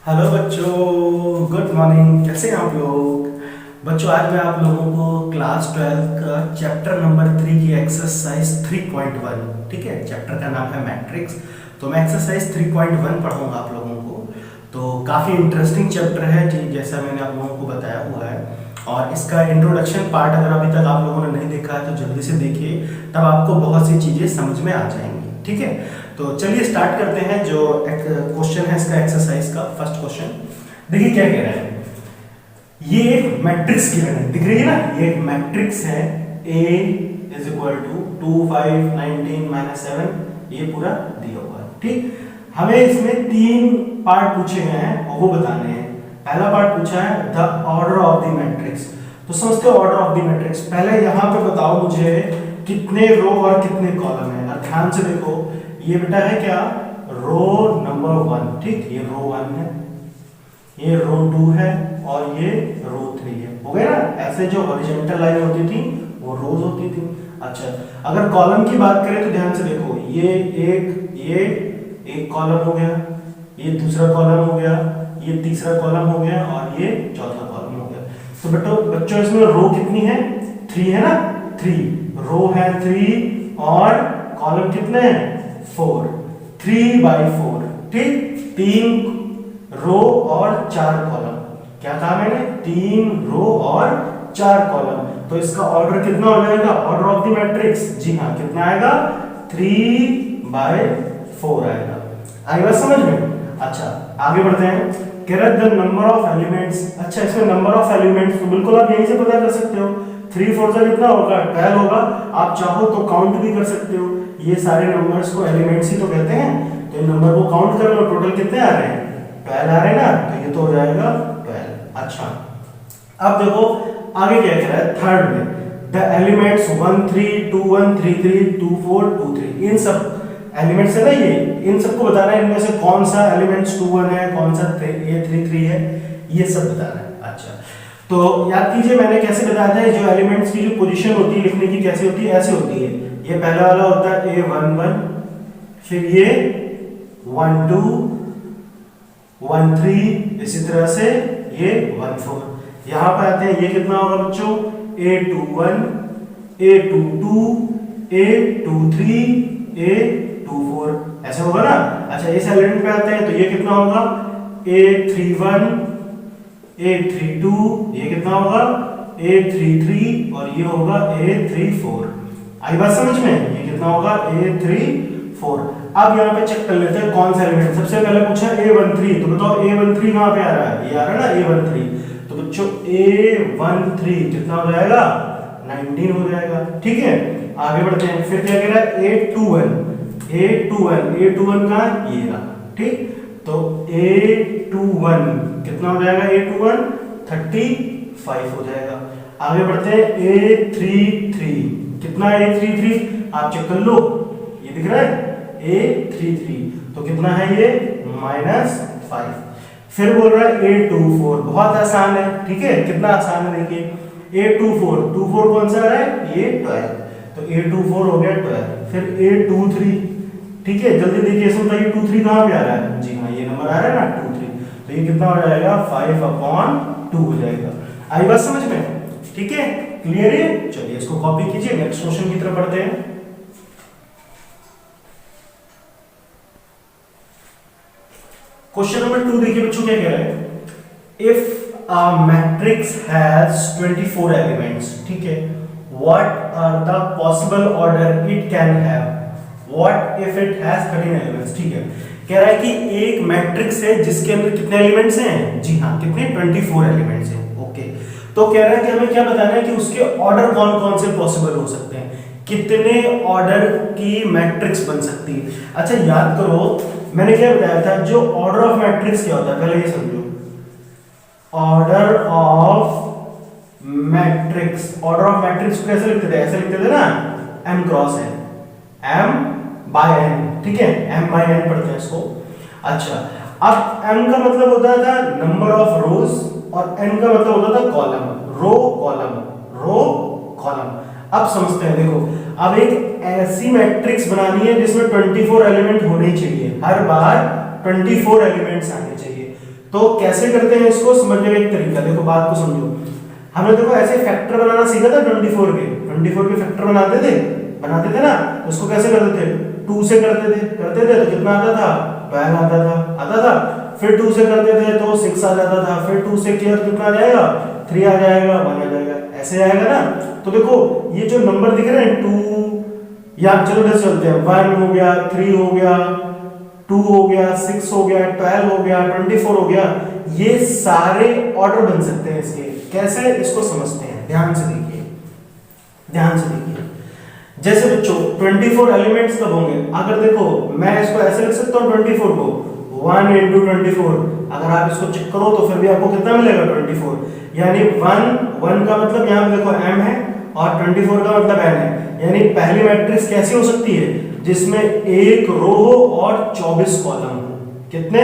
Hello बच्चों, good morning. कैसे हैं आप लोग? बच्चों, आज मैं आप लोगों को क्लास 12 का चैप्टर नंबर 3 की एक्सरसाइज 3.1, ठीक है, चैप्टर का नाम है मैट्रिक्स। तो मैं एक्सरसाइज 3.1 पढ़ाऊंगा आप लोगों को। तो काफ़ी इंटरेस्टिंग चैप्टर है जी, जैसा मैंने आप लोगों को बताया हुआ है। और इसका इंट्रोडक्शन पार्ट अगर अभी तक आप लोगों ने नहीं देखा है तो जल्दी से देखिए, तब आपको बहुत सी चीज़ें समझ में आ जाएंगी, ठीक है। तो चलिए स्टार्ट करते हैं। जो क्वेश्चन है इसका एक्सरसाइज का फर्स्ट क्वेश्चन, देखिए क्या कह रहा है। ये एक मैट्रिक्स गिवन है, दिख रही है ना, ये एक मैट्रिक्स है। A इज इक्वल टू 2 5 19 -7, ये पूरा दिया हुआ है, ठीक। हमें इसमें तीन पार्ट पूछे गए हैं और वो बताने हैं। पहला पार्ट पूछा है the order of the matrix. तो समझते हो ऑर्डर ऑफ द मैट्रिक्स। पहले यहाँ पे बताओ मुझे कितने रो और कितने कॉलम है। और ध्यान से देखो, ये बेटा है क्या, रो नंबर 1, ठीक। ये रो 1 है, ये रो 2 है और ये रो 3 है। हो गया ना। ऐसे जो हॉरिजॉन्टल लाइन होती थी वो रोज होती थी। अच्छा, अगर कॉलम की बात करें तो ध्यान से देखो, ये एक कॉलम हो गया, ये दूसरा कॉलम हो गया, ये तीसरा कॉलम हो गया और ये चौथा कॉलम हो गया। तो बच्चों इसमें रो कितनी है, 3 है ना। 3 रो है 3 और कॉलम कितने हैं, 4। 3/4, ठीक। 3 रो और 4 कॉलम। क्या कहा मैंने, 3 रो और 4 कॉलम। तो इसका ऑर्डर कितना हो जाएगा, ऑर्डर ऑफ द मैट्रिक्स, जी हाँ, कितना आएगा, 3/4 आएगा। आई बात समझ में। अच्छा, आगे बढ़ते हैं। कह रहा है द नंबर ऑफ एलिमेंट्स। अच्छा, इसमें नंबर ऑफ एलिमेंट्स तो बिल्कुल आप यहीं से पता कर सकते हो। 3 4 से कितना होगा, 12 होगा। आप चाहो तो काउंट भी कर सकते हो। ये सारे नंबर्स को एलिमेंट्स ही तो कहते हैं। तो इन नंबर को काउंट कर लो, टोटल कितने आ रहे हैं, 12 आ रहे हैं ना। तो ये तो हो जाएगा 12। अच्छा, अब देखो आगे क्या कह रहा है थर्ड में, द एलिमेंट्स 1 3 2 1 3 3 2 4 2 3। इन सब एलिमेंट्स है ना, ये इन सबको बताना है, इनमें से कौन सा एलिमेंट्स 2 1 है, कौन सा 3 3 है, ये सब बताना है। अच्छा, तो याद कीजिए मैंने कैसे बताया था, जो एलिमेंट्स की जो पोजीशन होती है लिखने की कैसे होती है, ऐसे होती है। ये पहला वाला होता है A1 1, फिर ये 1 2 1 3, इसी तरह से ये 1 4। यहाँ पे आते हैं, ये कितना होगा बच्चों, A21 A22 A23 A24, ऐसे होगा ना। अच्छा, इस एलिमेंट पे आते हैं तो ये कितना होगा, A31 A32, ये कितना होगा, A33 और ये होगा A34। आई बात समझ में, ये कितना होगा, A34। अब यहाँ पे चेक कर लेते हैं कौन सा एलिमेंट। सबसे पहले पूछा A13, तो बताओ A13 कहाँ पे आ रहा है, ये आ रहा है ना A13। तो बच्चों A13 कितना हो जाएगा, 19 हो जाएगा, ठीक है। आगे बढ़ते हैं, फिर क्या कह रहा है A21 A21 का ये रहा, ठीक। तो A21 कितना हो जाएगा, A21 35 हो जाएगा। आगे बढ़ते हैं A33, कितना है A33, आप चेक कर लो, ये दिख रहा है A33, तो कितना है ये, -5। फिर बोल रहा है A24, बहुत आसान है, ठीक है। कितना आसान है देखिए, A24 कौन सा है, ये 12, तो A24 हो गया 12। फिर A23, ठीक है, जल्दी देखिए इसमें बताइए 23 कहाँ पे आ रहा है, जी हाँ, ये नंबर आ रहा है ना 23। तो ये कितना हो जाएगा, 5/2 हो जाएगा। आई बात समझ में, ठीक है, क्लियर है। चलिए इसको कॉपी कीजिए, नेक्स्ट क्वेश्चन की तरफ बढ़ते हैं। क्वेश्चन नंबर 2 देखिए बच्चों क्या कह रहा है। If a matrix has 24 elements, ठीक है, what are the possible order it can have, what if it has 13 elements, ठीक है। कह रहा है कि एक मैट्रिक्स है जिसके अंदर कितने एलिमेंट्स हैं, जी हाँ, कितने, 24 एलिमेंट्स हैं, ओके। तो कह रहा है कि हमें क्या बताना है कि उसके ऑर्डर कौन कौन से पॉसिबल हो सकते हैं, कितने ऑर्डर की मैट्रिक्स बन सकती है। अच्छा, याद करो मैंने क्या बताया था, जो ऑर्डर ऑफ मैट्रिक्स क्या होता है, पहले ये समझो। Order of matrix, order of matrix को कैसे लिखते थे, ऐसे लिखते थे ना, m क्रॉस n, m/n, ठीक है, m/n पढ़ते हैं इसको। अच्छा, अब m का मतलब होता था नंबर ऑफ रोज और n का मतलब होता था कॉलम, रो कॉलम। अब समझते हैं, देखो अब एक ऐसी मैट्रिक्स बनानी है जिसमें 24 एलिमेंट होने चाहिए, हर बार 24 एलिमेंट्स आने चाहिए। तो कैसे करते हैं इसको समझने का एक तरीका, देखो बात को समझो। हमने देखो ऐसे फैक्टर बनाना सीखा था 24 के फैक्टर बनाते थे ना। तो उसको कैसे करते थे, 2 से करते थे तो कितना आता था, 12 आता था। फिर 2 से करते थे तो 6 आ जाता था। फिर 2 से किया तो कितना आ जाएगा, 3 आ जाएगा, 1 आ जाएगा, ऐसे आएगा ना। तो देखो ये जो नंबर दिख रहे हैं 2, या चलो ऐसे चलते हैं, 1 हो गया, 3 हो गया, 2 हो गया, 6 हो गया, 12 हो गया, 24 हो गया, ये सारे ऑर्डर बन सकते हैं इसके। कैसे, इसको समझते हैं, ध्यान से देखिए। जैसे बच्चों 24 एलिमेंट्स कब होंगे, अगर देखो मैं इसको ऐसे लिख सकता हूँ 24 को 1 into 24, अगर आप इसको चेक करो तो फिर भी आपको कितना मिलेगा 24, यानी 1 का मतलब यहाँ पे देखो m है और 24 का मतलब n है। यानी पहली मैट्रिक्स कैसी हो सकती है, जिसमें एक रो हो और 24 कॉलम हो। कितने,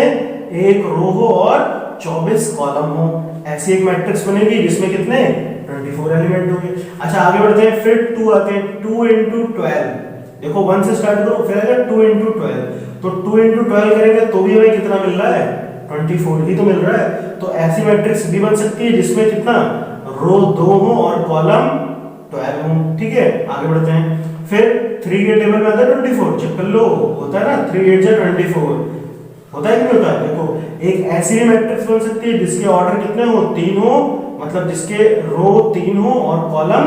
एक रो हो और 24 कॉलम हो, ऐसी एक मैट्रिक्स बनेगी जिसमें कितने 24 एलिमेंट होंगे। अच्छा आगे बढ़ते हैं, फिर 2 आते हैं, 2 into 12, देखो 1 से स्टार्ट करो, फिर आएगा 2 into 12, तो 2 into 12 करेंगे तो भी हमें कितना मिल रहा है, 24 ही तो मिल रहा है। तो ऐसी मैट्रिक्स भी बन सकती है जिसमें कितना, रो 2 हो और कॉलम 12 हो। ठीक है, आगे बढ़ते हैं। फिर 3 के टेबल में आता है 24, चेक कर लो, होता है ना, 3 8 जा 24, होता है कि नहीं होता है। देखो एक ऐसी मैट्रिक्स बन सकती है जिसके ऑर्डर कितने हो, 3 हो, मतलब जिसके रो 3 हो और कॉलम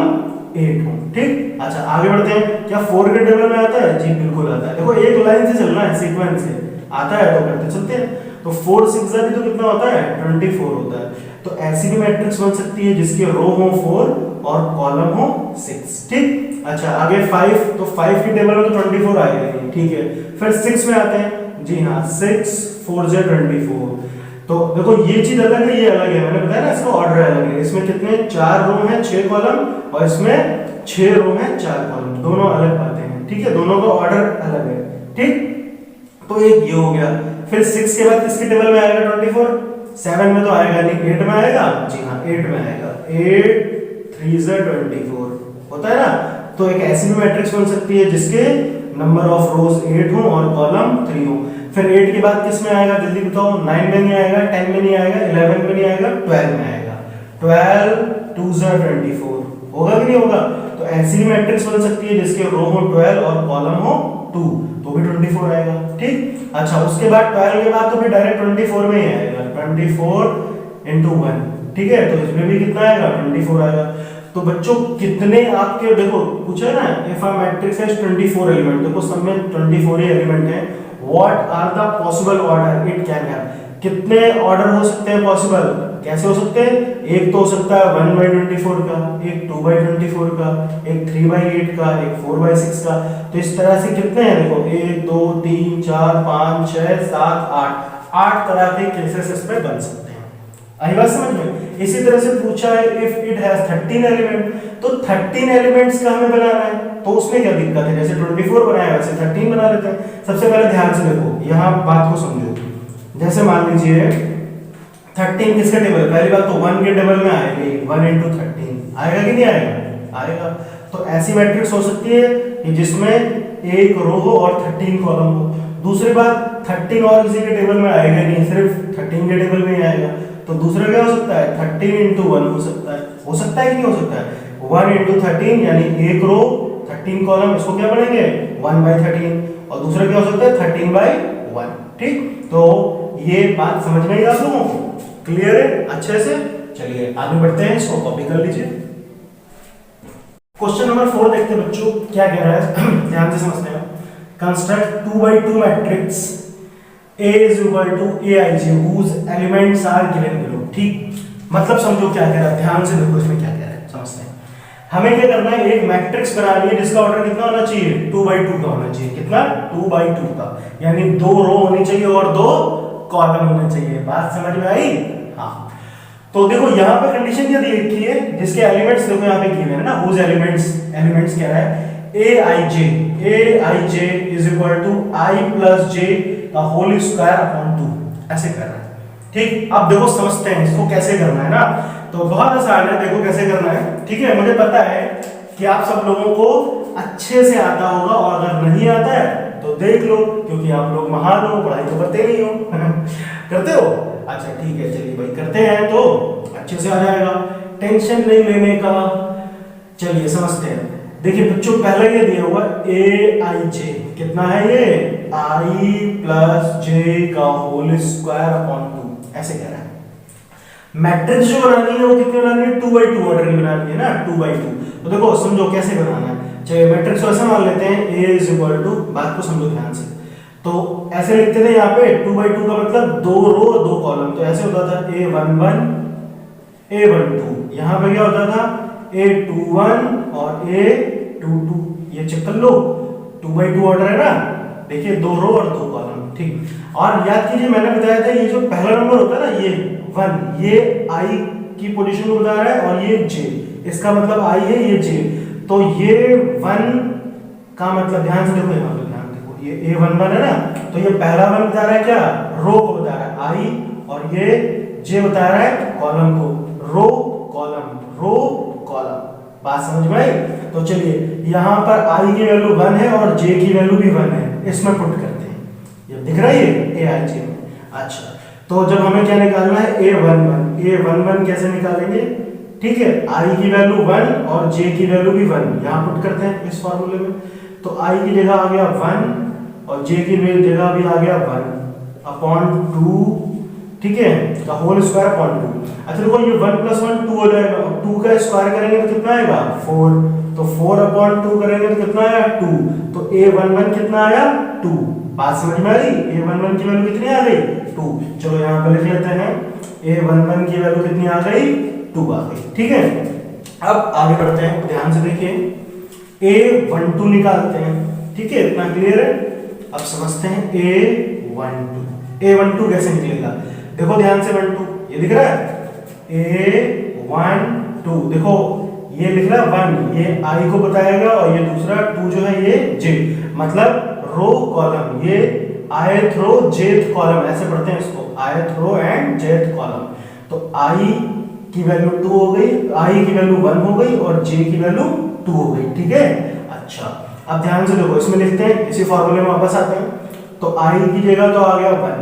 8 हो। ठीक, अच्छा आगे बढ़ते हैं। क्या 4 के टेबल में आता है, जी बिल्कुल आता है। देखो एक लाइन से चलना है, सीक्वेंस से आता है तो करते चलते हैं। तो 4 6 भी तो कितना होता है, 24 होता है। तो ऐसी भी मैट्रिक्स बन सकती है जिसके रो हो 4 और कॉलम हो 6। ठीक, अच्छा आगे 5, तो 5 की टेबल में तो 24 आएगा नहीं, ठीक है। फिर 6 में आते हैं, जी हाँ, 6 4 जा 24। तो देखो ये चीज अलग है, ये अलग है, मैंने बताया ना इसका ऑर्डर अलग है। इसमें कितने 4 रो हैं 6 कॉलम, और इसमें 6 रो हैं 4 कॉलम, दोनों अलग आते हैं। ठीक है, दोनों का ऑर्डर अलग है। ठीक, तो एक ये हो गया। फिर 6 के बाद किसके टेबल में आएगा 24, 7 में तो आएगा नहीं, 8 में आएगा, जी हाँ 8 में आएगा, 8 3 जा 24 होता है ना। तो एक ऐसी भी मैट्रिक्स बन सकती है जिसके नंबर ऑफ रोज 8 हो और कॉलम 3 हो। फिर 8 के बाद किस में आएगा, जल्दी बताओ, 9 में नहीं आएगा, 10 में नहीं आएगा, 11 में नहीं आएगा, 12 में आएगा। 12 2 जा 24 होगा कि नहीं होगा। तो ऐसी मैट्रिक्स बन सकती है जिसके रो हो 12 और कॉलम हो 2, तो भी 24 आएगा। ठीक, अच्छा उसके बाद 12 के बाद तो फिर डायरेक्ट 24 में ही आएगा, 24 into 1। ठीक है, तो इसमें भी कितना आएगा, 24 आएगा। तो बच्चों कितने आपके, देखो पूछा है ना, if a matrix has 24 element, देखो सब में 24 ही एलिमेंट है, what are the possible order it can have, कितने ऑर्डर हो सकते हैं पॉसिबल, कैसे हो सकते हैं। एक तो हो सकता है 1/24 का, एक 2/24 का, एक 3/8 का, एक 4/6 का। तो इस तरह से कितने हैं, देखो 1 2 3 4 5 6 7 8 तरह के केसेस इसमें बन सकते हैं। आई बात समझ में। इसी तरह से पूछा है इफ इट हैज 13 एलिमेंट, तो 13 एलिमेंट्स का हमें बनाना है, तो उसमें क्या दिक्कत है, जैसे 24 बनाया वैसे 13 बना लेते हैं। सबसे पहले ध्यान से देखो, यहाँ बात को समझो। जैसे मान लीजिए 13 किसके टेबल, पहली बात तो 1 के टेबल में आएगी, 1 into 13 आएगा कि नहीं आएगा, आएगा। तो ऐसी मैट्रिक्स हो सकती है कि जिसमें एक रो हो और 13 कॉलम हो। दूसरी बात 13 और किसी के टेबल में आएगा नहीं, सिर्फ 13 के टेबल में ही आएगा। तो दूसरा क्या हो सकता है, 13 into 1 हो सकता है कि नहीं हो सकता है। 1 into 13 यानी एक रो 13 कॉलम, इसको क्या पढ़ेंगे 1/13, और दूसरा क्या हो सकता है 13/1। ठीक, तो ये बात समझ में आई आप लोगों को, क्लियर है अच्छे से। चलिए आगे बढ़ते हैं, इसको कॉपी कर लीजिए। क्वेश्चन नंबर 4 देखते हैं बच्चों, क्या कह रहा है ध्यान से समझते हैं। Construct 2x2 matrix A is equal to Aij whose elements are given below। ठीक, मतलब समझो क्या कह रहा है, ध्यान से देखो इसमें क्या कह रहा है, समझते हैं। हमें क्या करना है, एक मैट्रिक्स बनानी है जिसका ऑर्डर कितना होना चाहिए, 2x2 का होना चाहिए। कितना, 2x2 का, यानी 2 रो होनी चाहिए और 2 कॉलम होने चाहिए। बात समझ में आई। हाँ, तो देखो यहाँ पे कंडीशन क्या दी रखी है, जिसके एलिमेंट्स देखो यहाँ पे गिवन है ना, whose एलिमेंट्स कह रहा है Aij is equal to I plus j का होल स्क्वायर अपॉन 2, ऐसे कर रहा है। ठीक, अब देखो समझते हैं इसको कैसे करना है ना, तो बहुत आसान है, देखो कैसे करना है। ठीक है, मुझे पता है कि आप सब लोगों को अच्छे से आता होगा, और अगर नहीं आता है तो देख लो, क्योंकि आप लोग महान हो, पढ़ाई तो करते नहीं हो करते हो। अच्छा ठीक है, चलिए भाई करते हैं तो अच्छे से आ जाएगा, टेंशन नहीं लेने का। चलिए समझते हैं। देखिए बच्चों पहला ये दिया हुआ ए आई जे, कितना है ये आई प्लस जे का होल स्क्वायर अपॉन 2, ऐसे कह रहा है। मैट्रिक्स जो बनानी है वो कितनी बनानी है, 2/2 ऑर्डर की बनानी है ना, 2/2। तो देखो समझो कैसे बनाना है। चलिए मैट्रिक्स ऐसे मान लेते हैं A इज इक्वल टू, बात को समझो ध्यान से। तो ऐसे लिखते थे यहाँ पे 2/2 का मतलब 2 रो 2 कॉलम, तो ऐसे होता था A11 A12, यहाँ पे क्या होता था A21 और A22, ये चेक कर लो 2/2 ऑर्डर है ना, देखिए 2 रो और 2 कॉलम, ठीक। और याद कीजिए मैंने बताया था ये जो पहला नंबर होता है ना ये 1, ये आई की पोजीशन को बता रहा है और ये जे, इसका मतलब आई है ये जे, तो ये 1 का मतलब ध्यान से देखो, यहाँ पे ध्यान देखो ये A11 है ना, तो ये पहला 1 बता रहा है क्या, रो को बता रहा है आई, और ये जे बता रहा है कॉलम को, रो कॉलम रो कॉलम, बात समझ में आई। तो चलिए यहाँ पर आई की वैल्यू 1 है और जे की वैल्यू भी 1 है, इसमें पुट करते हैं, ये दिख रहा है ये ए आई जे में। अच्छा तो जब हमें क्या निकालना है A11 कैसे निकालेंगे, ठीक है, आई की वैल्यू 1 और जे की वैल्यू भी 1, यहाँ पुट करते हैं इस फॉर्मूले में। तो आई की जगह आ गया 1 और जे की जगह भी आ गया 1 अपॉन 2, ठीक है, का होल स्क्वायर अपॉन 2। अच्छा देखो ये 1 + 1 2 हो जाएगा, 2 का स्क्वायर करेंगे तो कितना आएगा 4, तो 4 अपॉन 2 करेंगे तो कितना आया 2, तो A11 कितना आया 2, बात समझ में आ रही, A11 की वैल्यू कितनी आ गई 2। चलो यहाँ पे लिख लेते हैं A11 की वैल्यू कितनी आ गई 2 आ गई, ठीक है। अब आगे बढ़ते हैं, ध्यान से देखिए A12 निकालते हैं, ठीक है, इतना क्लियर है। अब समझते हैं A12 कैसे निकलेगा, देखो ध्यान से 12 ये दिख रहा है A12, देखो ये लिख रहा है 1, ये आई को बताएगा और ये दूसरा 2 जो है ये जे, मतलब रो कॉलम, ये ith रो jth कॉलम, ऐसे पढ़ते हैं इसको ith row and jth column. तो i की वैल्यू 2 हो गई, i की वैल्यू 1 हो गई और j की वैल्यू 2 हो गई, ठीक है। अच्छा अब ध्यान से देखो इसमें लिखते हैं, इसी फॉर्मूले में वापस आते हैं। तो i की जगह तो आ गया 1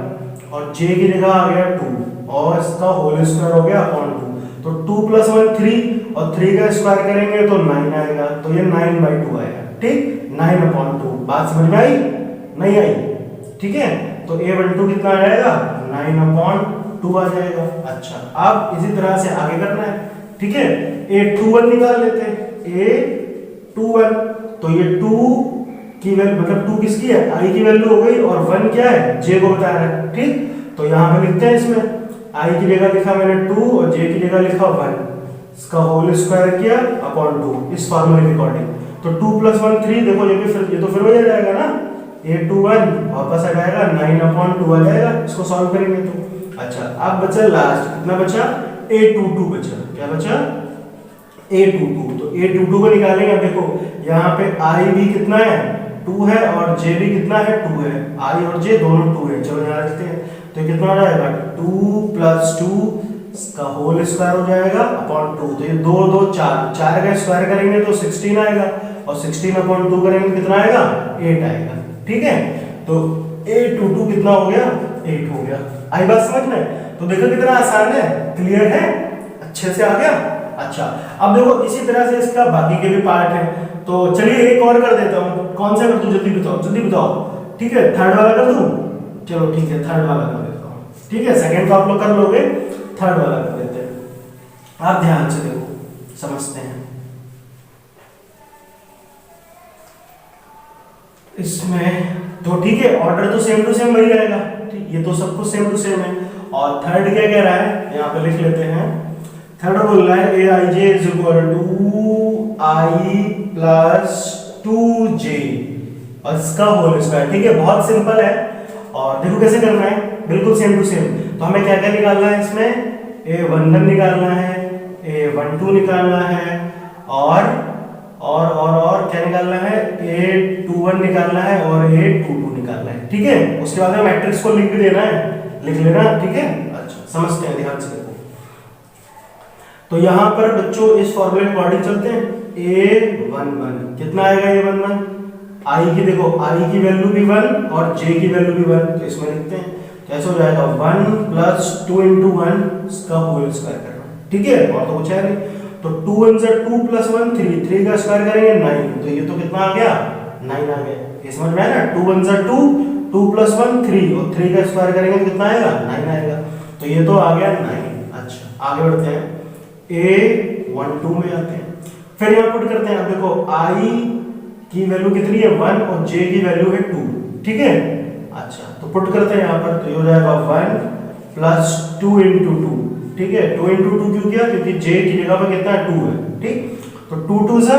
और j की जगह आ गया 2 और इसका होल स्क्वायर हो गया अपॉन 2, तो 2 + 1 3 और 3 का स्क्वायर करेंगे तो 9 आएगा, तो ये 9/2 आएगा, ठीक, 9/2, बात समझ में आई नहीं आई, ठीक है। तो A12 कितना आ जाएगा 9/2 आ जाएगा। अच्छा अब इसी तरह से आगे करना है, ठीक है, A21 निकाल लेते हैं, A21, तो ये 2 की वैल्यू मतलब 2 किसकी है i की वैल्यू हो गई और 1 क्या है j को बता रहा है, ठीक। तो यहाँ पे लिखते हैं इसमें i की जगह लिखा मैंने 2 और j की जगह लिखा 1, इसका होल स्क्वायर किया अपॉन 2 इस फार्मूले के अकॉर्डिंग। तो 2 + 1 3, देखो ये भी फिर ये तो फिर वही आ जाएगा ना, A21 वापस आ जाएगा 9/2 आ जाएगा, इसको सॉल्व करेंगे तो। अच्छा अब बचा लास्ट, कितना बचा A22 बचा, क्या बचा A22, तो A22 को निकालेंगे। अब देखो यहाँ पे i भी कितना है 2 है और j भी कितना है 2 है, i और j दोनों 2 है, चलो यहाँ रखते हैं। तो कितना आ जाएगा 2 + 2 इसका होल स्क्वायर हो जाएगा अपॉन 2, तो ये 2 2 4 का स्क्वायर करेंगे तो 16 आएगा और 16/2 करेंगे कितना आएगा 8 आएगा, ठीक है। तो A22 कितना हो गया 8 हो गया, आई बात समझ में। तो देखो कितना आसान है, क्लियर है, अच्छे से आ गया। अच्छा अब देखो इसी तरह से इसका बाकी के भी पार्ट है, तो चलिए एक और कर देता हूँ, कौन सा कर दूं जल्दी बताओ, ठीक है, थर्ड वाला कर दूं, चलो ठीक है थर्ड वाला कर देता हूँ, ठीक है, सेकंड तो आप लोग कर लोगे, थर्ड वाला कर देते हैं। आप ध्यान से देखो समझते हैं, इसमें तो ठीक है ऑर्डर तो सेम टू सेम वही रहेगा, ठीक, ये तो सब कुछ सेम टू सेम है। और थर्ड क्या कह रहा है यहाँ पे लिख लेते हैं, थर्ड बोल रहा है Aij = i + 2j और इसका होल स्क्वायर, ठीक है, बहुत सिंपल है। और देखो कैसे करना है, बिल्कुल सेम टू सेम। तो हमें क्या क्या निकालना है इसमें, A11 निकालना है, A12 निकालना है और क्या निकालना है A21 निकालना है और A22 निकालना है, ठीक है। उसके बाद में मैट्रिक्स को लिख भी देना है, लिख लेना, ठीक है। अच्छा समझते हैं, ध्यान से देखो। तो यहाँ पर बच्चों इस फॉर्मूले के अकॉर्डिंग चलते हैं, A11 कितना आएगा A11, i की देखो i की वैल्यू भी 1 और j की वैल्यू भी 1, तो इसमें लिखते हैं। कैसे हो जाएगा 1 प्लस 2 इंटू 1 इसका होल स्क्वायर करना, ठीक है, और तो कुछ है नहीं। तो 2 1 से 2 प्लस 1 3, 3 का स्क्वायर करेंगे 9, तो ये तो कितना आ गया 9 आ गया, ये समझ में आया ना। 2 1 से 2, 2 प्लस 1 3, और 3 का स्क्वायर करेंगे तो कितना आएगा 9 आएगा, तो ये तो आ गया 9। अच्छा आगे बढ़ते हैं, A12 में आते हैं, फिर यहाँ पुट करते हैं। अब देखो I की वैल्यू कितनी है 1 और J की वैल्यू है 2, ठीक है। अच्छा तो पुट करते हैं यहाँ पर, तो ये हो जाएगा 1 प्लस 2 इंटू 2, ठीक है। 2 इंटू 2 क्यों किया, क्योंकि J की जगह पर कितना है 2 है, ठीक। तो 2 2 से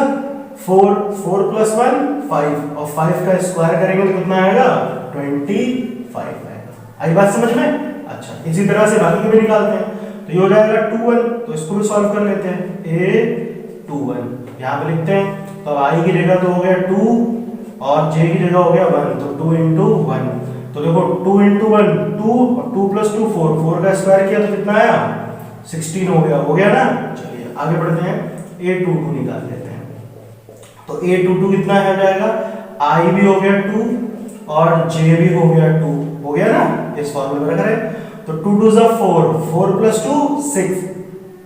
4, 4 प्लस 1 5, और 5 का स्क्वायर करेंगे तो कितना आएगा 25 आएगा। आई बात समझ में। अच्छा इसी तरह से बाकी के भी निकालते हैं, तो ये हो जाएगा 2 1, तो इसको भी सॉल्व कर लेते हैं। A21 यहाँ पे लिखते हैं, तो I की जगह तो हो गया 2 और J की जगह हो गया 1, तो 2 इंटू 1, तो देखो 2 इंटू 1 2, और 2 प्लस 2 4, 4 का स्क्वायर किया तो कितना आया 16 हो गया ना। चलिए आगे बढ़ते हैं, A22 निकाल लेते हैं। तो A22 कितना हो जाएगा, I भी हो गया 2 और J भी हो गया 2, हो गया ना, इस फॉर्मूले में रखें। तो 2 2 जा 4, 4 प्लस 2 6,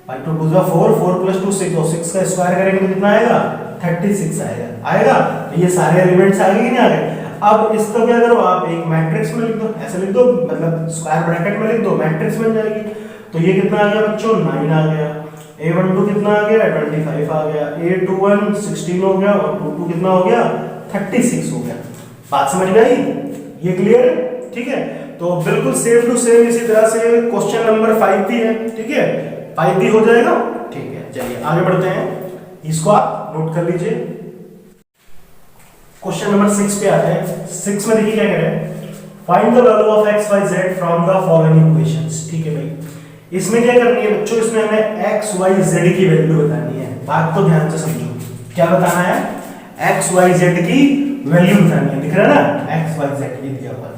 भाई 2 2 जा 4, 4 प्लस 2 6, और 6 का स्क्वायर करेंगे तो कितना आएगा 36 आएगा। तो ये सारे एलिमेंट्स आ गए कि नहीं आ गए। अब इसको क्या करो, आप एक मैट्रिक्स में लिख दो, ऐसे लिख दो, मतलब स्क्वायर ब्रैकेट में लिख दो, मैट्रिक्स बन जाएगी। तो ये कितना आ गया बच्चों 9 आ गया, A12 कितना आ गया 25 आ गया, A21 16 हो गया, और 22 कितना हो गया 36 हो गया। बात समझ में आई, ये क्लियर है, ठीक है। तो बिल्कुल सेम टू सेम इसी तरह से क्वेश्चन नंबर 5 भी है, ठीक है, 5 भी हो जाएगा, ठीक है। चलिए आगे बढ़ते हैं, इसको आप नोट कर लीजिए। क्वेश्चन नंबर 6 पे आते हैं। 6 में देखिए क्या कह रहे हैं, find the value of x y z from the following equations, ठीक है भाई। इसमें क्या करनी है बच्चों, इसमें हमें x y z की वैल्यू बतानी है। बात को ध्यान से समझो, क्या बताना है, x y z की वैल्यू बतानी है, दिख रहा है ना x y z ये दिया हुआ है।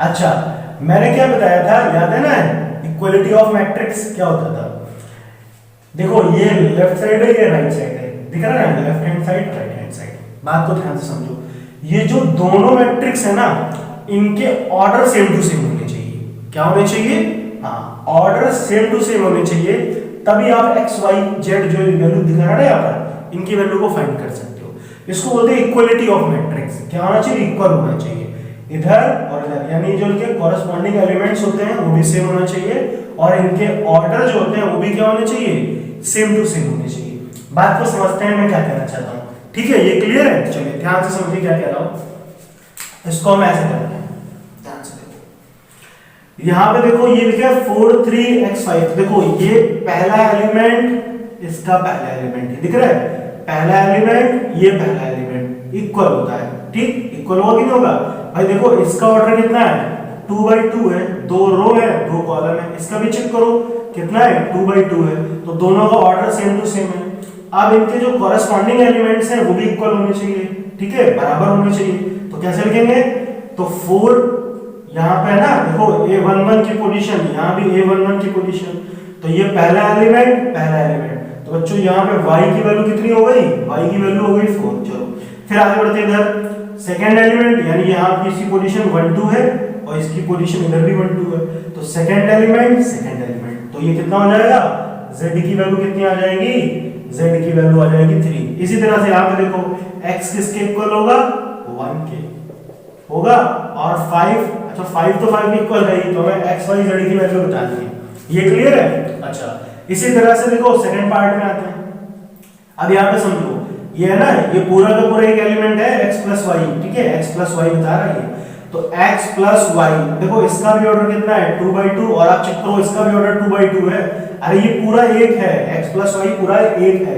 अच्छा मैंने क्या बताया था, याद है ना, इक्वलिटी ऑफ मैट्रिक्स क्या होता था। देखो ये लेफ्ट साइड है, ये राइट साइड है, दिख रहा है ना, left hand side right hand side. बात को ध्यान से समझो, ये जो दोनों मैट्रिक्स है ना, इनके ऑर्डर सेम टू सेम होने चाहिए। क्या होने चाहिए, हाँ ऑर्डर सेम टू सेम होने चाहिए, तभी आप x y z जो वैल्यू दिखा रहा है यहाँ पर, इनकी वैल्यू को फाइंड कर सकते हो। इसको बोलते हैं इक्वलिटी ऑफ मैट्रिक्स। क्या होना चाहिए, इक्वल होना चाहिए, इधर और इधर, यानी जो इनके कॉरेस्पॉन्डिंग एलिमेंट्स होते हैं वो भी सेम होना चाहिए, और इनके ऑर्डर जो होते हैं वो भी क्या होने चाहिए, सेम टू सेम होने चाहिए। बात को समझते हैं मैं क्या कहना चाहता हूँ, ठीक है, ये क्लियर है। चलिए ध्यान से समझिए क्या कह रहा हूँ। इसको हम ऐसे करते हैं, ध्यान से देखो, यहाँ पे देखो ये लिखा है 4 3 x5, देखो ये पहला एलिमेंट, इसका पहला एलिमेंट दिख रहा है, पहला एलिमेंट ये पहला एलिमेंट इक्वल होता है, ठीक, इक्वल होगा कि नहीं होगा भाई। देखो इसका ऑर्डर कितना है 2/2 है, 2 रो है 2 कॉलम है, इसका भी चेक करो कितना है 2/2 है, तो दोनों का ऑर्डर सेम टू सेम है। अब इनके जो कॉरेस्पॉन्डिंग एलिमेंट्स हैं वो भी इक्वल होने चाहिए, ठीक है, बराबर होने चाहिए। तो कैसे लिखेंगे, तो 4 यहाँ पे है ना, देखो A11 की पोजीशन, यहाँ भी A11 की पोजीशन, तो ये पहला एलिमेंट, तो बच्चों यहाँ पे y की वैल्यू कितनी हो गई, y की वैल्यू हो गई 4। चलो फिर आगे बढ़ते हैं, इधर सेकंड एलिमेंट, यानी यहाँ की इसकी पोजीशन 1 2 है, और इसकी पोजीशन इधर भी 1 2 है, तो सेकंड एलिमेंट, तो ये कितना हो जाएगा, z की वैल्यू कितनी आ जाएगी, z की वैल्यू आ जाएगी 3। इसी तरह से यहाँ पे देखो x किसके इक्वल होगा, 1 के होगा, और 5, अच्छा 5 तो 5 के इक्वल है, तो हमें x y z की वैल्यू बतानी है, ये क्लियर है। अच्छा इसी तरह से देखो सेकंड पार्ट में आते हैं। अब यहाँ पे समझो, ये है ना, ये पूरा का पूरा एक एलिमेंट है x प्लस y, ठीक है, x प्लस y बता रहा है, तो x प्लस y, देखो इसका भी ऑर्डर कितना है 2/2, और आप चेक करो इसका भी ऑर्डर 2/2 है। अरे ये पूरा एक है, x प्लस y पूरा एक है,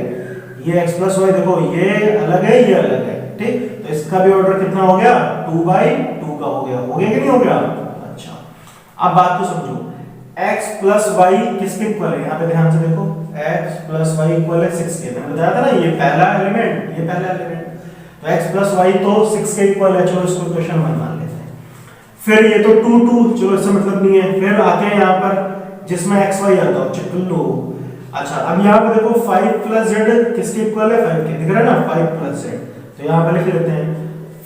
ये x प्लस y देखो ये अलग है, ये अलग है, ठीक, तो इसका भी ऑर्डर कितना हो गया 2/2 का हो गया कि नहीं हो गया। अच्छा अब बात को समझो, x प्लस y किसके इक्वल है, यहाँ पे ध्यान से देखो, x प्लस y इक्वल है 6 के, मैंने बताया था ना, ये पहला एलिमेंट, तो x प्लस y तो 6 के इक्वल है। चलो इसको इक्वेशन 1 मान लेते हैं। फिर ये तो 2 2, चलो इससे मतलब नहीं है। फिर आते हैं यहाँ पर जिसमें x y आता हो, चेक लो। अच्छा अब यहाँ पे देखो 5 प्लस z किसके इक्वल है, 5 के, दिख रहा है ना, 5 प्लस z, तो यहाँ पे लिख लेते हैं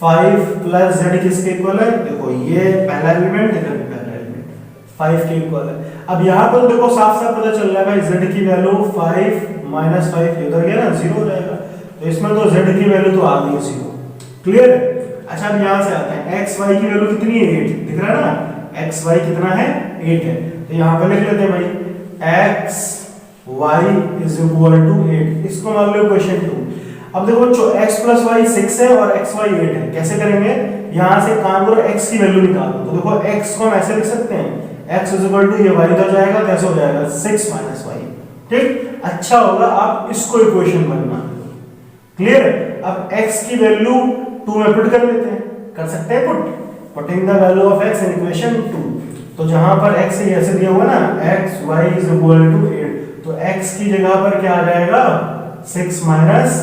5 प्लस z किसके इक्वल है, देखो ये पहला एलिमेंट, इधर भी पहला एलिमेंट, 5 के इक्वल है। अब यहाँ पर देखो साफ साफ पता चल रहा है भाई z की वैल्यू 5 माइनस 5 इधर गया ना 0 हो जाएगा, तो इसमें तो z की वैल्यू तो आ गई 0। क्लियर है? अच्छा अब यहाँ से आते हैं x y की वैल्यू कितनी है 8, दिख रहा है ना x y कितना है 8 है, तो यहाँ पे लिख लेते हैं भाई x y is equal to 8, इसको मान लो इक्वेशन 2। अब देखो x प्लस वाई 6 है और x y 8 है, कैसे करेंगे, यहाँ से काम करो x की वैल्यू निकालो, तो देखो x को हम ऐसे लिख सकते हैं x इज इक्वल टू ये y इधर जाएगा तो ऐसे हो जाएगा 6 माइनस y, ठीक। अच्छा होगा आप इसको इक्वेशन बनना, क्लियर है? अब x की वैल्यू 2 में पुट कर लेते हैं, कर सकते हैं putting the value of x in equation 2, तो जहां पर x ऐसे दिया हुआ ना x y is equal to 8, तो x की जगह पर क्या आ जाएगा 6 माइनस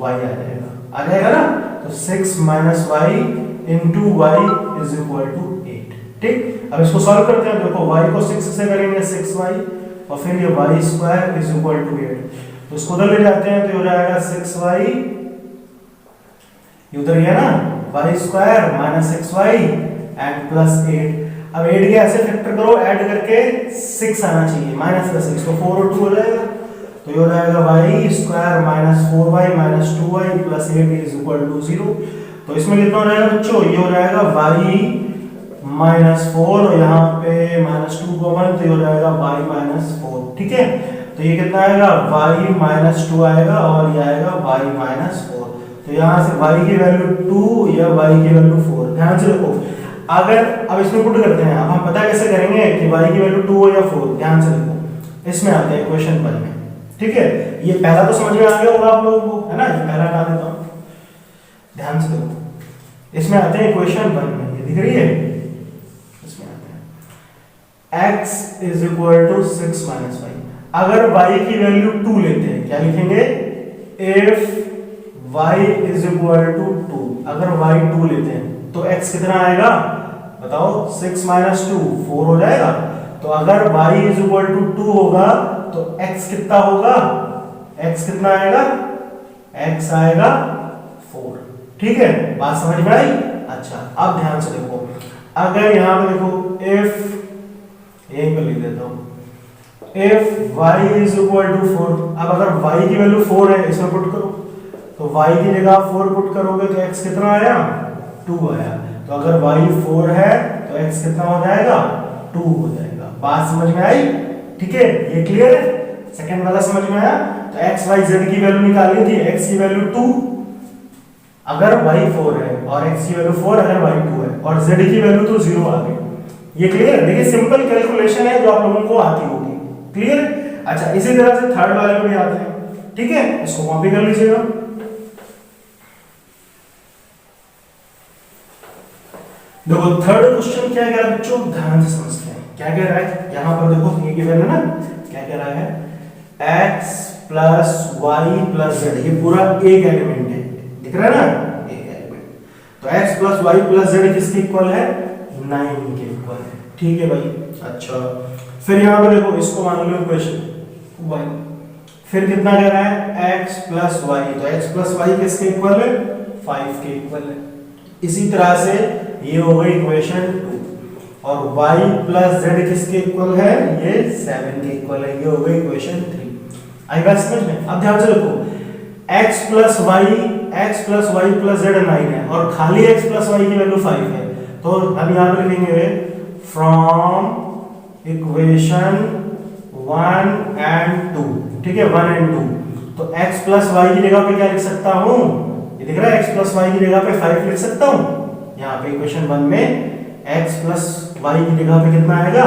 y आ जाएगा ना, तो 6 minus y into y is equal to 8, ठीक। अब इसको सॉल्व करते हैं, देखो y को 6 से करेंगे 6y और फिर ये y square is equal to 8, तो इसको उधर ले जाते हैं तो हो जाएगा 6y, उधर गया ना y square minus 6y and plus 8। अब 8 के ऐसे फैक्टर करो, ऐड करके 6 आना चाहिए, माइनस का 6 तो 4 और 2 हो जाएगा, तो ये हो जाएगा y square minus 4y minus 2y plus 8 is equal to 0। तो इसमें कितना हो जाएगा बच्चों, ये हो जाएगा y माइनस 4 और यहाँ पे माइनस 2 कॉमन, तो ये हो जाएगा y माइनस 4, ठीक है। तो ये कितना आएगा y माइनस 2 आएगा और ये आएगा y माइनस 4, तो यहाँ से y की वैल्यू 2 या y की वैल्यू 4, ध्यान से देखो। अगर अब इसमें पुट करते हैं, अब हम पता कैसे करेंगे कि y की वैल्यू 2 हो या 4, ध्यान से देखो इसमें आते हैं इक्वेशन 1 में, ठीक है। ये पहला तो समझ में आ गया होगा आप लोगों को, है ना, ये पहला हटा देता हूं, ध्यान से देखो इसमें आते हैं इक्वेशन 1 में, ये दिख रही है, इसमें आते हैं x is equal to 6 minus y। अगर y की वैल्यू 2 लेते हैं, क्या लिखेंगे, इफ y इज इक्वल टू 2, अगर y 2 लेते हैं तो x कितना आएगा बताओ, 6 माइनस 2 4 हो जाएगा, तो अगर y इज इक्वल टू 2 होगा तो x कितना होगा, x कितना आएगा, x आएगा 4, ठीक है, बात समझ में आई। अच्छा अब ध्यान से देखो, अगर यहां पे देखो इफ, यहीं पे लिख देता हूं, इफ y इज इक्वल टू 4, अब अगर y की वैल्यू 4 है इसमें पुट करो, तो y की जगह 4 पुट करोगे तो x कितना आया 2 आया, तो अगर y 4 है तो x कितना हो जाएगा 2 हो जाएगा, बात समझ में आई, ठीक है, ये क्लियर है। सेकंड वाला समझ में आया, तो x y z की वैल्यू निकालनी थी, x की वैल्यू 2 अगर y 4 है और x की वैल्यू 4 अगर y 2 है और z की वैल्यू तो 0 आ गई, ये क्लियर है। देखिए सिंपल कैलकुलेशन है जो आप लोगों को आती होगी, क्लियर। अच्छा इसी तरह से थर्ड वाले में भी आते हैं, ठीक है, इसको कॉपी कर लीजिएगा। देखो थर्ड क्वेश्चन क्या कह रहा है बच्चों, ध्यान से समझते हैं क्या कह रहा है। यहां पर देखो ये गिवन है ना, क्या कह रहा है x plus Y plus Z, ये पूरा एक एलिमेंट है, दिख रहा है ना एक एलिमेंट, तो x plus Y plus Z किसके इक्वल है 9 के इक्वल है, ठीक है भाई। अच्छा फिर यहां पर देखो इसको मान लो इक्वेशन 1, फिर कितना कह रहा है x प्लस वाई, तो x प्लस वाई किसके इक्वल है 5 के इक्वल है। इसी तरह से ये हो गई इक्वेशन 2, और y प्लस जेड किसके इक्वल है, ये 7 के इक्वल है, ये हो गई इक्वेशन 3। आई बात समझ में। अब ध्यान से देखो x plus Y plus Z 9 है और खाली x प्लस वाई की वैल्यू 5 है, तो हम यहाँ पे लिखेंगे फ्रॉम इक्वेशन 1 एंड 2, ठीक है, 1 एंड 2, तो x प्लस वाई की जगह पे क्या लिख सकता हूँ, ये दिख रहा है x प्लस वाई की जगह पे 5 लिख सकता हूँ, यहाँ पे इक्वेशन 1 में x प्लस वाई की जगह पे कितना आएगा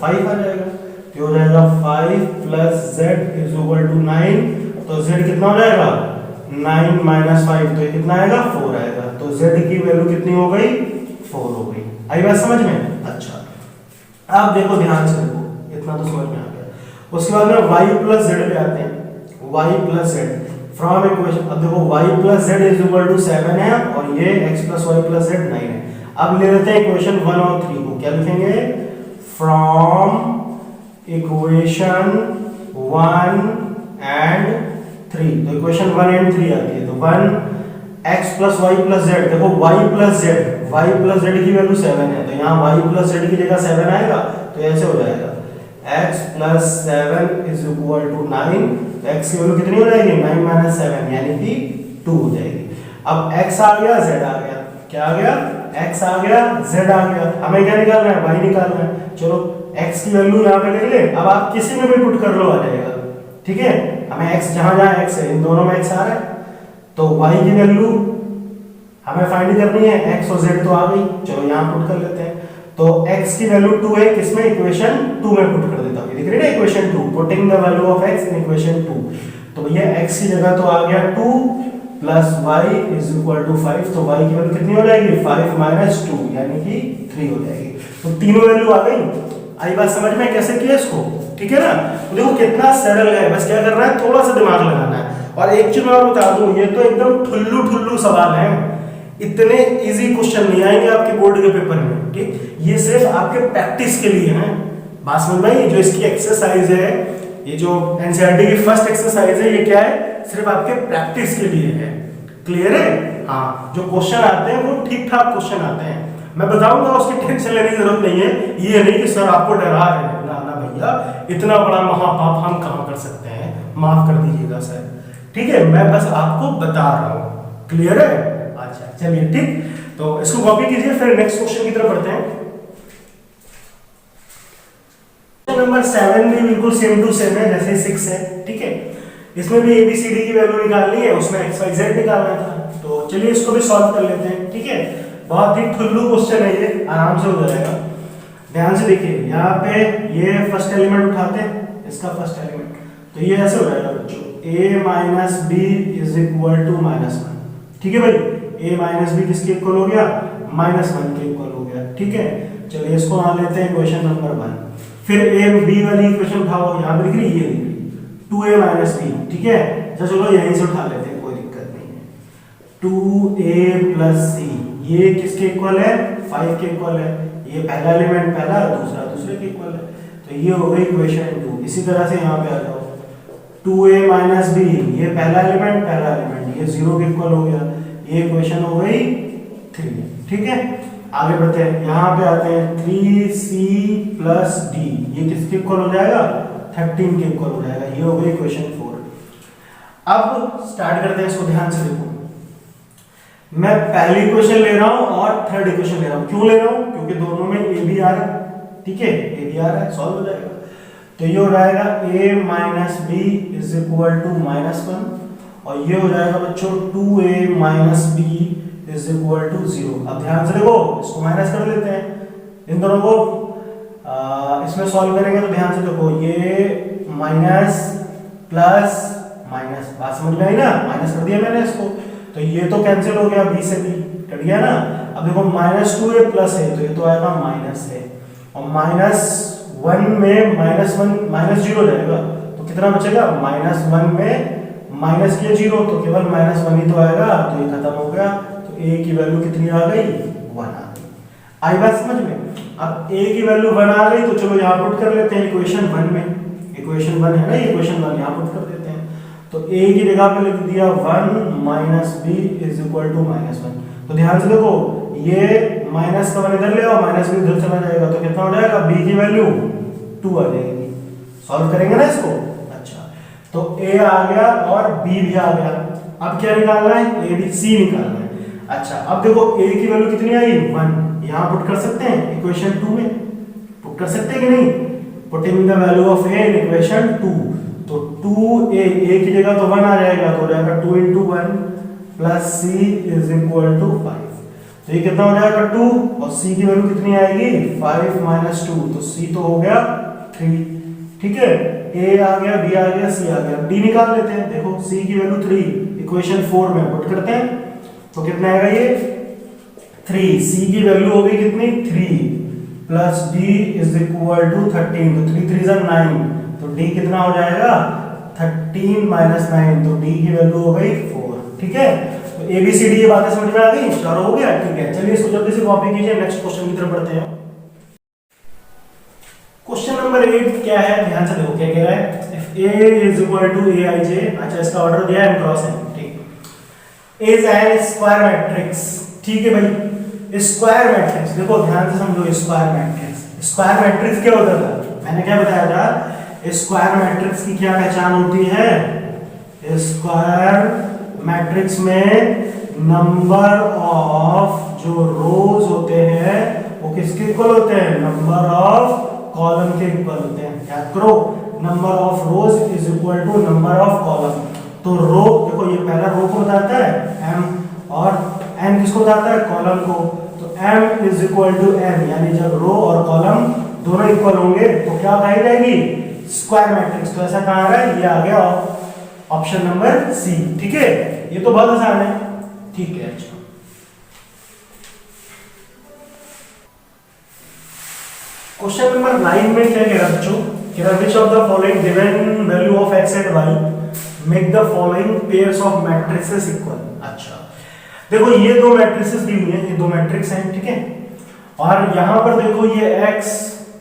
5 आ जाएगा, तो हो जाएगा 5 plus z is equal to 9, तो z कितना हो जाएगा 9 माइनस 5, तो ये कितना आएगा 4 आएगा, तो z की वैल्यू कितनी हो गई 4 हो गई। आई बात समझ में। अच्छा अब देखो ध्यान से देखो, इतना तो समझ में आ गया। उसके बाद में y प्लस z पे आते हैं, y plus z from equation, अब देखो y plus z is equal to 7 है और ये x plus y plus z 9 है। अब ले लेते हैं इक्वेशन 1 और 3 को, क्या लिखेंगे फ्रॉम इक्वेशन 1 एंड 3, तो इक्वेशन 1 एंड 3 आती है, तो 1 x plus y plus z, देखो y प्लस z की वैल्यू 7 है, तो यहाँ y प्लस z की जगह 7 आएगा, तो ऐसे हो जाएगा x plus 7 is equal to 9, तो x की वैल्यू कितनी हो जाएगी 9 माइनस 7 यानी कि 2 हो जाएगी। अब x आ गया z आ गया, क्या आ गया x आ गया z आ गया, हमें क्या निकालना है y निकालना है। चलो x की वैल्यू यहाँ पे लिख ले, अब आप किसी में भी पुट कर लो आ जाएगा, ठीक है। हमें x जहां जहां x है इन दोनों में x आ रहा है, तो y की वैल्यू हमें फाइंड करनी है, x और z तो आ गई, चलो यहाँ पुट कर लेते हैं। तो x की वैल्यू 2 है, किसमें इक्वेशन 2 में पुट कर देता हूं, दिख रही है ना equation 2, putting the value of x in equation 2। तो भैया x की जगह तो आ गया 2 plus y is equal to 5, तो y की वैल्यू कितनी हो जाएगी 5 माइनस 2 यानी कि 3 हो जाएगी। तो तीनों वैल्यू आ गई। आई बात समझ में कैसे किया इसको, ठीक है ना। तो देखो कितना सरल है, बस क्या करना है थोड़ा सा दिमाग लगाना है। और एक चीज मैं और बता दूं, ये तो एकदम ठुल्लू ठुल्लू सवाल है, इतने इजी क्वेश्चन नहीं आएंगे आपके बोर्ड के पेपर में, ठीक। ये सिर्फ आपके प्रैक्टिस के लिए है। बात समझ में आई, जो इसकी एक्सरसाइज है, ये जो एनसीईआरटी की फर्स्ट एक्सरसाइज है, ये क्या है सिर्फ आपके प्रैक्टिस के लिए है। क्लियर है। हाँ, जो क्वेश्चन आते हैं वो ठीक ठाक क्वेश्चन आते हैं, मैं बताऊंगा, उसकी टेंशन लेने की जरूरत नहीं है। ये नहीं कि सर आपको डरा रहे हैं, ना ना भैया, इतना बड़ा महापाप हम कहाँ कर सकते हैं, माफ कर दीजिएगा सर, ठीक है। मैं बस आपको बता रहा हूँ, क्लियर है। अच्छा चलिए ठीक, तो इसको कॉपी कीजिए, फिर नेक्स्ट क्वेश्चन की तरफ बढ़ते हैं। क्वेश्चन नंबर 7 भी बिल्कुल सेम टू सेम है जैसे 6 है, ठीक है। इसमें भी ABCD की वैल्यू निकालनी है, उसमें XYZ निकालना था, तो चलिए इसको भी सॉल्व कर लेते हैं, ठीक है। बहुत ही ठुल्लू क्वेश्चन है ये, आराम से हो जाएगा। ध्यान से देखिए, यहाँ पे ये फर्स्ट एलिमेंट उठाते हैं, इसका फर्स्ट एलिमेंट, तो ये ऐसे हो जाएगा बच्चों, a minus B is equal to -1, ठीक है भाई। a माइनस बी किसके इक्वल हो गया -1 के इक्वल हो गया, ठीक है। चलिए इसको मान लेते हैं इक्वेशन नंबर 1। फिर a b वाली इक्वेशन उठाओ, यहाँ पे दिख रही है 2a माइनस बी, ठीक है। चलो यहीं से उठा लेते हैं, कोई दिक्कत नहीं है। 2a प्लस सी, ये किसके इक्वल है 5 के इक्वल है, ये पहला एलिमेंट पहला, दूसरा दूसरे के इक्वल है, तो ये हो गई इक्वेशन 2। इसी तरह से यहाँ पे आ जाओ, 2a माइनस बी, ये पहला एलिमेंट ये 0 के इक्वल हो गया, ये इक्वेशन हो गई 3, ठीक है। आगे बढ़ते हैं, यहाँ पे आते हैं 3c प्लस d, ये किसके इक्वल हो जाएगा 13 के इक्वल हो जाएगा, ये हो गई इक्वेशन 4। अब स्टार्ट करते हैं इसको, ध्यान से देखो, मैं पहली इक्वेशन ले रहा हूं और थर्ड इक्वेशन ले रहा हूं। क्यों ले रहा हूं, क्योंकि दोनों में a भी आ रहा है, ठीक है, a भी आ रहा है, सॉल्व हो जाएगा। तो ये हो जाएगा a minus B is equal to -1, और ये हो जाएगा बच्चों 2a minus B is equal to 0। अब ध्यान से देखो, इसको माइनस कर लेते हैं, इन दोनों को इसमें सॉल्व करेंगे, तो ध्यान से देखो, ये माइनस प्लस माइनस, बात समझ में आई ना, माइनस कर दिया मैंने इसको, तो ये तो कैंसिल हो गया, b से b कट गया ना। अब देखो -2 है प्लस है, तो ये तो आएगा माइनस है, और -1 में -0 जाएगा, तो कितना बचेगा -1 में माइनस किया 0, तो केवल -1 ही तो आएगा, तो ये खत्म हो गया। तो a की वैल्यू कितनी आ गई 1 आ गई। आई बात समझ में। अब a की वैल्यू 1 आ गई, तो चलो यहाँ पुट कर लेते हैं इक्वेशन 1 में, इक्वेशन 1 है ना, इक्वेशन 1 यहाँ पुट कर देते हैं। तो a की जगह पे लिख दिया 1 minus B is equal to -1। तो ध्यान से देखो, ये माइनस का 1 इधर ले आओ, माइनस भी इधर चला जाएगा, तो कितना हो जाएगा b की वैल्यू 2 आ जाएगी। सॉल्व करेंगे ना इसको। अच्छा, तो a आ गया और b भी आ गया। अब क्या निकालना है, a b c निकालना है। अच्छा, अब देखो a की वैल्यू कितनी आई 1, यहाँ पुट कर सकते हैं इक्वेशन 2 में, पुट कर सकते हैं कि नहीं, putting the value of a in equation 2। तो 2a, a की जगह तो 1 आ जाएगा, तो हो जाएगा 2 × 1 plus c is equal to 5। तो ये कितना हो जाएगा 2, और c की वैल्यू कितनी आएगी 5 माइनस 2, तो c तो हो गया 3, ठीक है। a आ गया, b आ गया, c आ गया, d निकाल लेते हैं। देखो c की वैल्यू 3 इक्वेशन 4 में पुट करते हैं, तो कितना आएगा ये 3, c की वैल्यू हो गई कितनी 3 plus d is equal to 13, तो 3 3 9, तो d कितना हो जाएगा 13 माइनस 9, तो d की वैल्यू हो गई 4, ठीक है। तो ABCD ये बातें समझ में आ गई, चारों हो गया, ठीक है। चलिए इसको जल्दी से कॉपी कीजिए, नेक्स्ट क्वेश्चन की तरफ बढ़ते हैं। क्वेश्चन नंबर 8 क्या है, ध्यान से देखो क्या कह रहा है, if a is equal to aij, अच्छा इसका ऑर्डर दिया है क्रॉस है, ठीक, इज एन स्क्वायर मैट्रिक्स, ठीक है भाई, स्क्वायर मैट्रिक्स, देखो ध्यान से समझो, स्क्वायर मैट्रिक्स, स्क्वायर मैट्रिक्स क्या होता था, मैंने क्या बताया था, स्क्वायर मैट्रिक्स की क्या पहचान होती है, स्क्वायर मैट्रिक्स में नंबर ऑफ जो रोज होते हैं वो किसके इक्वल होते हैं, नंबर ऑफ कॉलम के इक्वल होते हैं। याद करो, number of rows is equal to number of column. तो रो देखो, ये पहला रो को बताता है m, और n किसको बताता है, कॉलम को। तो m is equal to n, यानी जब रो और कॉलम दोनों इक्वल होंगे तो क्या पाई जाएगी, स्क्वायर मैट्रिक्स। तो ऐसा कहाँ आ रहा है, ये आ गया ऑप्शन नंबर सी। ठीक है, ये तो बहुत आसान है। ठीक है, अच्छा क्वेश्चन नंबर 9 में क्या कह रहा है बच्चों, कह रहा which of the following given value of x and y make the following pairs of matrices equal. अच्छा देखो, ये दो मैट्रिसेस दी हुई हैं, ये दो मैट्रिक्स हैं, ठीक है, और यहां पर देखो ये x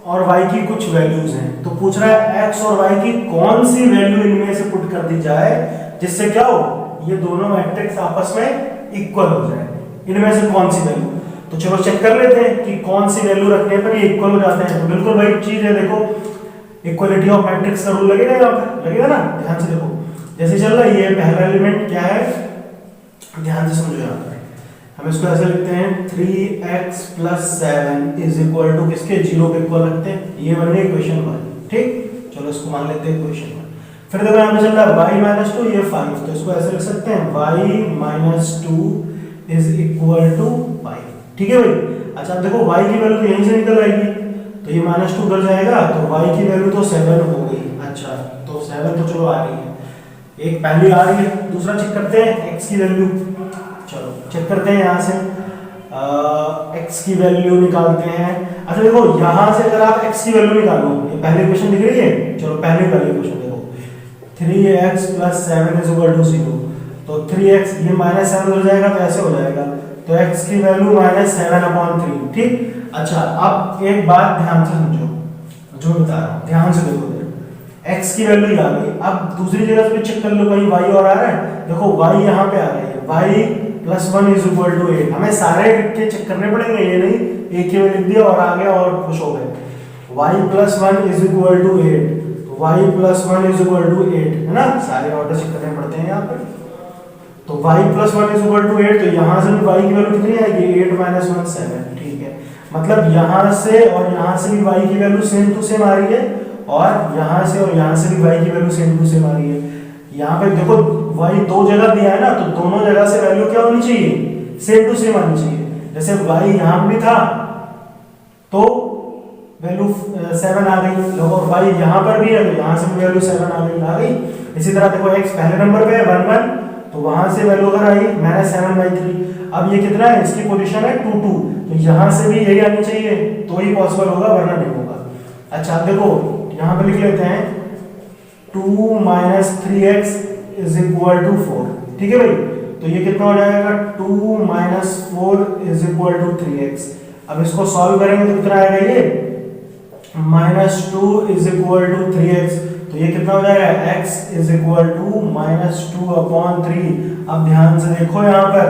और y की कुछ वैल्यूज हैं। तो पूछ रहा है x और y की कौन सी वैल्यू इनमें से पुट कर दी जाए जिससे क्या हो, ये दोनों मैट्रिक्स आपस में इक्वल हो जाए। इनमें से कौन सी वैल्यू, तो चलो चेक कर लेते हैं कि कौन सी वैल्यू रखने पर ये इक्वल हो जाते हैं। तो बिल्कुल वही चीज है, देखो इक्वलिटी ऑफ मैट्रिक्स का रूल लगेगा यहाँ पर, लगेगा ना, ध्यान से देखो जैसे चल रहा है। ये पहला एलिमेंट क्या है, ध्यान से समझो। यहाँ पर हम इसको ऐसे लिखते हैं 3x + 7 इज इक्वल टू किसके, 0 के इक्वल रखते हैं। ये बन गई इक्वेशन 1। ठीक, चलो इसको मान लेते हैं इक्वेशन 1। फिर देखो यहाँ पे चल रहा है y - 2, ये 5, तो इसको ऐसे लिख सकते हैं y - 2 इज इक्वल टू 5। ठीक है भाई। अच्छा अब देखो y की वैल्यू तो यहीं से निकल आएगी, तो ये -2 उधर जाएगा, तो y की वैल्यू तो 7 हो गई। अच्छा तो 7 तो चलो आ रही है, एक पहली आ रही है, दूसरा चेक करते हैं x की वैल्यू। चलो चेक करते हैं यहाँ से x की वैल्यू निकालते हैं। अच्छा देखो यहाँ से अगर आप x की वैल्यू निकालो, ये पहली इक्वेशन दिख रही है, चलो पहली इक्वेशन देखो 3x + 7 इज इक्वल टू 0। तो 3x, ये -7 हो जाएगा तो ऐसे हो जाएगा, तो x की वैल्यू -7/3। ठीक, अच्छा अब एक बात ध्यान से समझो, जो बता रहा हूँ ध्यान से देखो, x की वैल्यू आ गई। अब दूसरी जगह पे चेक कर लो कहीं y और आ रहा है, देखो y यहाँ पे आ रही है, y + 1 इज इक्वल टू 8। हमें सारे के चेक करने पड़ेंगे, ये नहीं एक ही में लिख दिया और आ गया और खुश हो गए। y + 1 इज इक्वल टू 8, तो y + 1 इज इक्वल टू 8 है ना, सारे ऑर्डर चेक करने पड़ते हैं यहाँ पर। तो y + 1 इज इक्वल टू 8, तो यहाँ से भी y की वैल्यू कितनी आएगी, 8 - 1 7। ठीक है, मतलब यहाँ से और यहाँ से भी y की वैल्यू सेम टू सेम आ रही है, और यहाँ से और यहाँ से भी y की वैल्यू सेम टू सेम आ रही है। यहाँ पे देखो y दो जगह दिया है ना, तो दोनों जगह से वैल्यू क्या होनी चाहिए, सेम टू सेम आनी चाहिए। जैसे y यहाँ भी था तो वैल्यू 7 आ गई, और y यहाँ पर भी है तो यहाँ से भी वैल्यू 7 आ गई। इसी तरह देखो x पहले नंबर पे है 1 1, तो वहां से वैल्यू अगर आई -7/3। अब ये कितना है, इसकी पोजीशन है 2 2, तो यहाँ से भी यही आनी चाहिए तो ही पॉसिबल होगा, वरना नहीं होगा। अच्छा देखो यहाँ पे लिख लेते हैं 2 - 3x इज इक्वल टू 4। ठीक है भाई, तो ये कितना हो जाएगा, 2 - 4 इज इक्वल टू 3x। अब इसको सॉल्व करेंगे तो कितना आएगा, ये -2 इज इक्वल टू 3x, तो ये कितना हो जाएगा, x इज इक्वल टू -2/3। अब ध्यान से देखो यहाँ पर,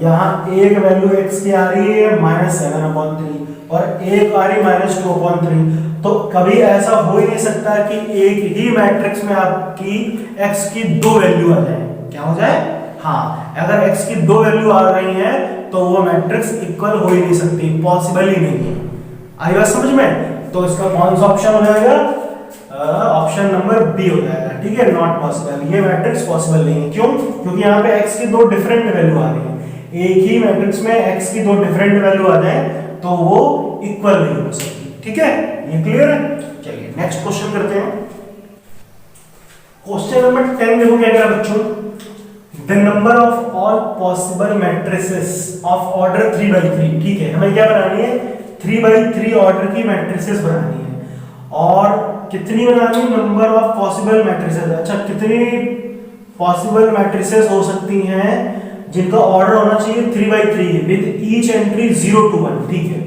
यहाँ एक वैल्यू x की आ रही है -7/3 और एक आ रही -2/3। तो कभी ऐसा हो ही नहीं सकता कि एक ही मैट्रिक्स में आपकी x की दो वैल्यू आ जाए। क्या हो जाए, हाँ, अगर x की दो वैल्यू आ रही है तो वो मैट्रिक्स इक्वल हो ही नहीं सकती, पॉसिबल ही नहीं है। आई बात समझ में? तो इसका कौन सा ऑप्शन हो जाएगा, ऑप्शन नंबर बी हो जाएगा। ठीक है, नॉट पॉसिबल, ये मैट्रिक्स पॉसिबल नहीं है। क्यों? क्योंकि यहाँ पे x की दो डिफरेंट वैल्यू आ रही है। एक ही मैट्रिक्स में x की दो डिफरेंट वैल्यू आ जाए तो वो इक्वल नहीं हो सकती। ठीक है, ये क्लियर है? चलिए नेक्स्ट क्वेश्चन करते हैं। क्वेश्चन नंबर 10 देखो क्या कह रहा है बच्चों, the number of all possible matrices of order 3/3। ठीक है, हमें क्या बनानी है, 3/3 ऑर्डर की मैट्रिसेस बनानी है। और कितनी बनानी, नंबर ऑफ पॉसिबल मैट्रिसेस। अच्छा, कितनी पॉसिबल मैट्रिसेस हो सकती हैं जिनका ऑर्डर होना चाहिए 3/3 विद ईच एंट्री 0 to 1। ठीक है,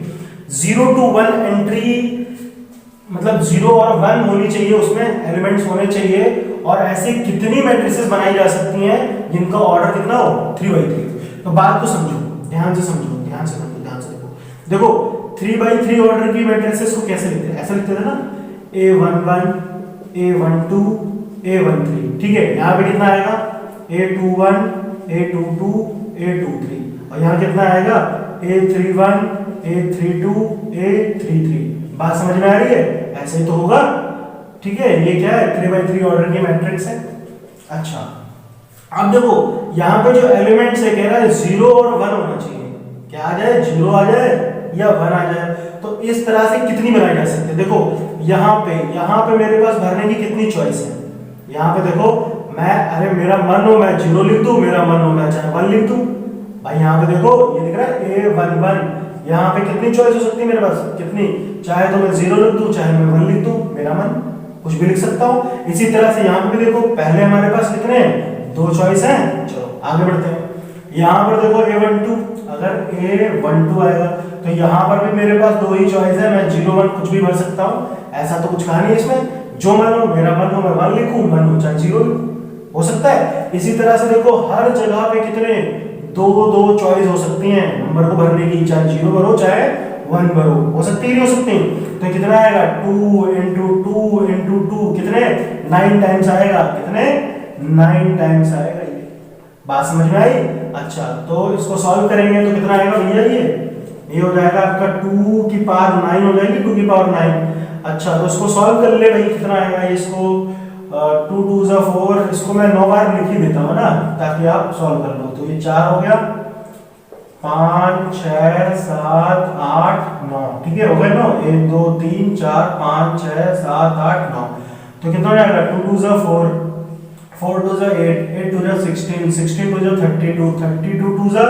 0 to 1 एंट्री मतलब 0 और 1 होनी चाहिए, उसमें एलिमेंट्स होने चाहिए। और ऐसे कितनी मैट्रिसेस बनाई जा सकती हैं जिनका ऑर्डर कितना हो, 3/3। तो बात को समझो, ध्यान से समझो, ध्यान से समझो, ध्यान से देखो। देखो 3x3 ऑर्डर की मैट्रिसेस को कैसे लिखते हैं, ऐसा लिखते थे ना, A11 A12 A13, ठीक है। यहाँ पे कितना आएगा A21 A22 A23, और यहाँ कितना आएगा A31 A32 A33। बात समझ में आ रही है, ऐसे ही तो होगा, ठीक है। ये क्या है, 3x3 ऑर्डर की मैट्रिक्स है। अच्छा, अब देखो यहाँ पे जो एलिमेंट्स है कह रहा है 0 और 1 होना चाहिए, क्या आ जाए, 0 आ जाए या 1 आ जाए। तो इस तरह से कितनी बनाई जा सकती है, देखो यहाँ पे मेरे पास भरने की कितनी चॉइस है। यहाँ पे देखो मैं, अरे मेरा मन हो मैं 0 लिख दूं, मेरा मन हो मैं चाहे 1 लिख दूं। भाई यहाँ पे देखो ये दिख रहा है A11, यहाँ पे कितनी चॉइस हो सकती है मेरे पास, कितनी, चाहे तो मैं 0 लिख दूं, चाहे मैं 1 लिख दूं, मेरा मन, कुछ भी लिख सकता हूँ। इसी तरह से यहाँ पे भी देखो, पहले हमारे पास कितने हैं, 2 चॉइस हैं। चलो आगे बढ़ते हैं। यहाँ पर देखो A12, अगर A12 आएगा तो यहाँ पर भी मेरे पास 2 ही चॉइस है, मैं 0 1 कुछ भी भर सकता हूँ, ऐसा तो कुछ कहा नहीं इसमें, जो मन हो, मेरा मन हो मैं 1 लिखूं, मन हो चाहे 0 हो सकता है। इसी तरह से देखो हर जगह पे कितने, 2 चॉइस हो सकती हैं नंबर को भरने की, चाहे 0 भरो चाहे 1 भरो, हो सकती है नहीं हो सकती। तो कितना आएगा 2 × 2 × 2 कितने 9 टाइम्स आएगा, कितने 9 टाइम्स आएगा। ये बात समझ में आई। अच्छा, तो इसको सॉल्व करेंगे तो कितना आएगा भैया, ये हो जाएगा आपका 2 की पावर 9 हो जाएगी, 2 की पावर 9। अच्छा, तो इसको सॉल्व कर ले भाई, कितना आएगा इसको 2 2 = 4, इसको मैं 9 बार लिख ही देता हूँ ना ताकि आप सॉल्व कर लो। तो ये 4 हो गया, 5 6 7 8 9, ठीक है, हो गए 9, 1 2 3 4 5 6 7 8 9। तो कितना हो जाएगा 2 2 = 4, 4 2 = 8, 8 2 = 16, 16 2 = 32, 32 2 =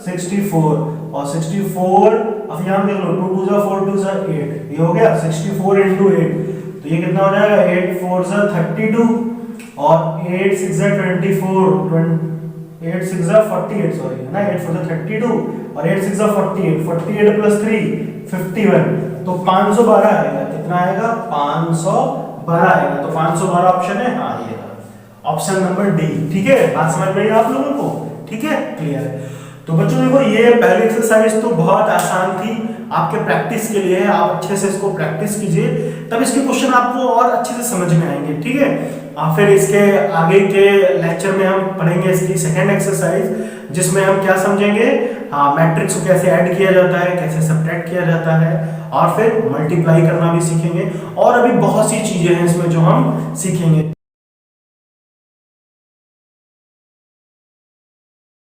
64, और 64 अब यहाँ देख लो 2 2 = 4 2 = 8, ये हो गया 64 × 8। तो ये कितना हो जाएगा 8 4 = 32, और 8 6 = 24, 8 6 = 48, सॉरी है ना, 8 4 = 32 और 8 6 = 48, 48 + 3 51, तो 512 आएगा। कितना आएगा 512 आएगा। तो 512 ऑप्शन है, हाँ ये ऑप्शन नंबर डी, ठीक है। बात समझ में आई आप लोगों को, ठीक है, क्लियर है। तो बच्चों देखो ये पहली एक्सरसाइज तो बहुत आसान थी, आपके प्रैक्टिस के लिए, आप अच्छे से इसको प्रैक्टिस कीजिए, तब इसके क्वेश्चन आपको और अच्छे से समझ में आएंगे, ठीक है। फिर इसके आगे के लेक्चर में हम पढ़ेंगे इसकी सेकंड एक्सरसाइज, जिसमें हम क्या समझेंगे, मैट्रिक्स को कैसे ऐड किया जाता है, कैसे सब्ट्रैक्ट किया जाता है, और फिर मल्टीप्लाई करना भी सीखेंगे, और अभी बहुत सी चीजें हैं इसमें जो हम सीखेंगे।